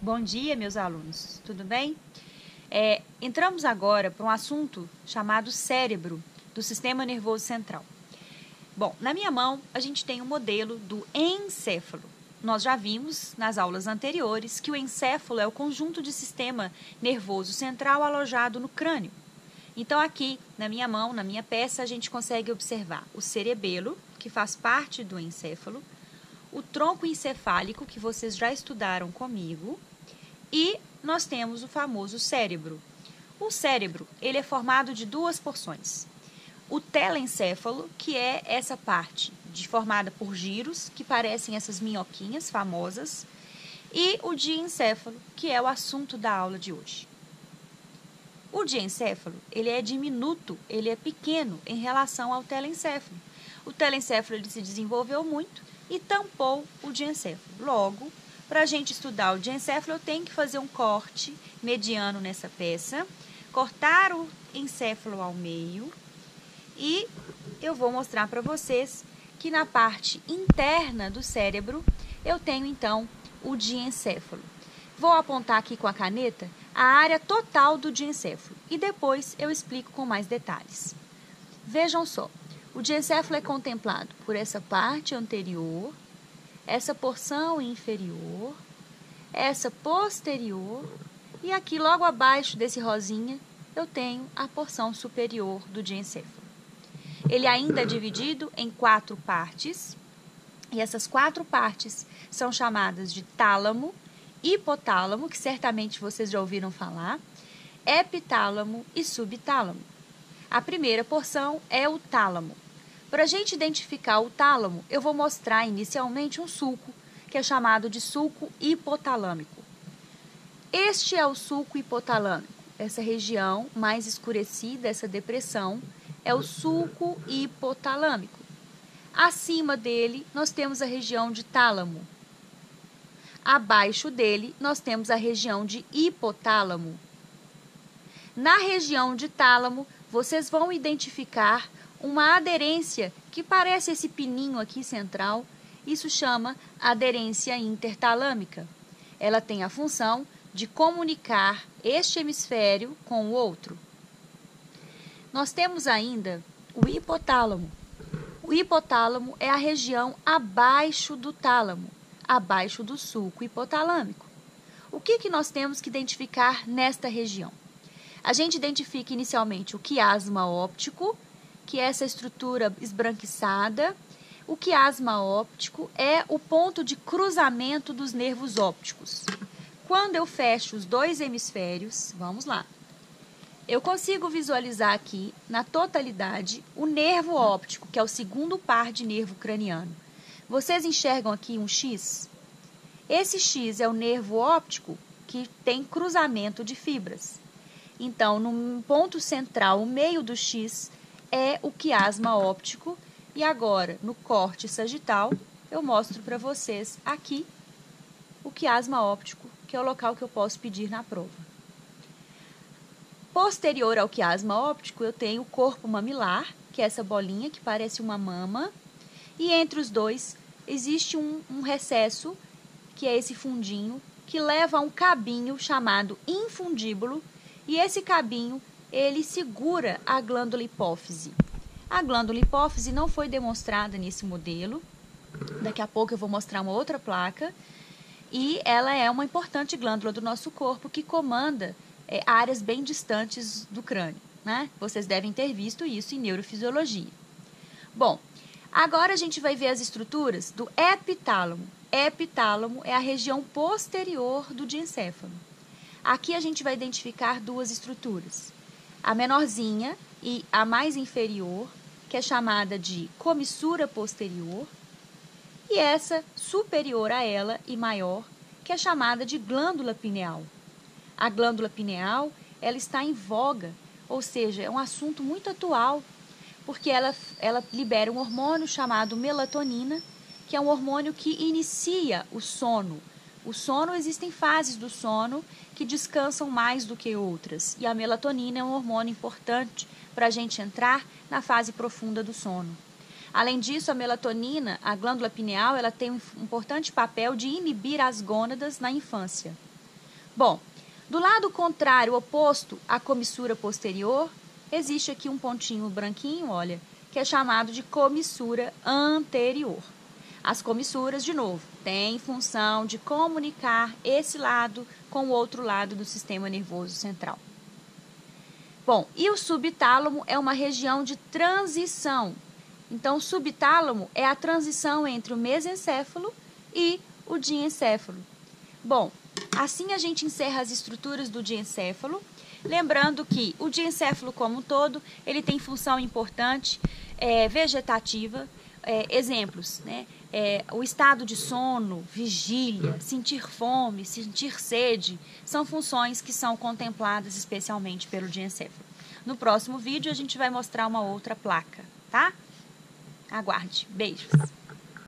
Bom dia, meus alunos. Tudo bem? Entramos agora para um assunto chamado cérebro do sistema nervoso central. Bom, na minha mão a gente tem um modelo do encéfalo. Nós já vimos nas aulas anteriores que o encéfalo é o conjunto de sistema nervoso central alojado no crânio. Então aqui, na minha mão, na minha peça, a gente consegue observar o cerebelo, que faz parte do encéfalo, o tronco encefálico, que vocês já estudaram comigo, e nós temos o famoso cérebro. O cérebro, ele é formado de duas porções. O telencéfalo, que é essa parte formada por giros, que parecem essas minhoquinhas famosas, e o diencéfalo, que é o assunto da aula de hoje. O diencéfalo, ele é diminuto, ele é pequeno em relação ao telencéfalo. O telencéfalo ele se desenvolveu muito e tampou o diencéfalo. Logo, para a gente estudar o diencéfalo, eu tenho que fazer um corte mediano nessa peça, cortar o encéfalo ao meio e eu vou mostrar para vocês que na parte interna do cérebro eu tenho então o diencéfalo. Vou apontar aqui com a caneta a área total do diencéfalo e depois eu explico com mais detalhes. Vejam só, o diencéfalo é contemplado por essa parte anterior, essa porção inferior, essa posterior e aqui logo abaixo desse rosinha eu tenho a porção superior do diencéfalo. Ele ainda é dividido em 4 partes e essas 4 partes são chamadas de tálamo, hipotálamo, que certamente vocês já ouviram falar, epitálamo e subtálamo. A primeira porção é o tálamo. Para a gente identificar o tálamo, eu vou mostrar inicialmente um sulco, que é chamado de sulco hipotalâmico. Este é o sulco hipotalâmico. Essa região mais escurecida, essa depressão, é o sulco hipotalâmico. Acima dele, nós temos a região de tálamo. Abaixo dele, nós temos a região de hipotálamo. Na região de tálamo, vocês vão identificar uma aderência que parece esse pininho aqui central. Isso chama aderência intertalâmica. Ela tem a função de comunicar este hemisfério com o outro. Nós temos ainda o hipotálamo. O hipotálamo é a região abaixo do tálamo, abaixo do sulco hipotalâmico. O que nós temos que identificar nesta região? A gente identifica inicialmente o quiasma óptico, que é essa estrutura esbranquiçada. O quiasma óptico é o ponto de cruzamento dos nervos ópticos. Quando eu fecho os dois hemisférios, vamos lá, eu consigo visualizar aqui, na totalidade, o nervo óptico, que é o segundo par de nervo craniano. Vocês enxergam aqui um X? Esse X é o nervo óptico que tem cruzamento de fibras. Então, no ponto central, o meio do X é o quiasma óptico. E agora, no corte sagital, eu mostro para vocês aqui o quiasma óptico, que é o local que eu posso pedir na prova. Posterior ao quiasma óptico, eu tenho o corpo mamilar, que é essa bolinha que parece uma mama. E entre os dois, existe um recesso, que é esse fundinho, que leva a um cabinho chamado infundíbulo. E esse cabinho, ele segura a glândula hipófise. A glândula hipófise não foi demonstrada nesse modelo. Daqui a pouco eu vou mostrar uma outra placa. E ela é uma importante glândula do nosso corpo que comanda áreas bem distantes do crânio, né? Vocês devem ter visto isso em neurofisiologia. Bom, agora a gente vai ver as estruturas do epitálamo. Epitálamo é a região posterior do diencéfalo. Aqui a gente vai identificar duas estruturas. A menorzinha e a mais inferior, que é chamada de comissura posterior, e essa superior a ela e maior, que é chamada de glândula pineal. A glândula pineal, ela está em voga, ou seja, é um assunto muito atual, porque ela libera um hormônio chamado melatonina, que é um hormônio que inicia o sono. O sono, existem fases do sono que descansam mais do que outras, e a melatonina é um hormônio importante para a gente entrar na fase profunda do sono. Além disso, a melatonina, a glândula pineal, ela tem um importante papel de inibir as gônadas na infância. Bom, do lado contrário, oposto à comissura posterior, existe aqui um pontinho branquinho, olha, que é chamado de comissura anterior. As comissuras, de novo, têm função de comunicar esse lado com o outro lado do sistema nervoso central. Bom, e o subtálamo é uma região de transição. Então, o subtálamo é a transição entre o mesencéfalo e o diencéfalo. Bom, assim a gente encerra as estruturas do diencéfalo, lembrando que o diencéfalo como um todo, ele tem função importante vegetativa, exemplos, né? O estado de sono, vigília, sentir fome, sentir sede, são funções que são contempladas especialmente pelo diencéfalo. No próximo vídeo a gente vai mostrar uma outra placa, tá? Aguarde. Beijos!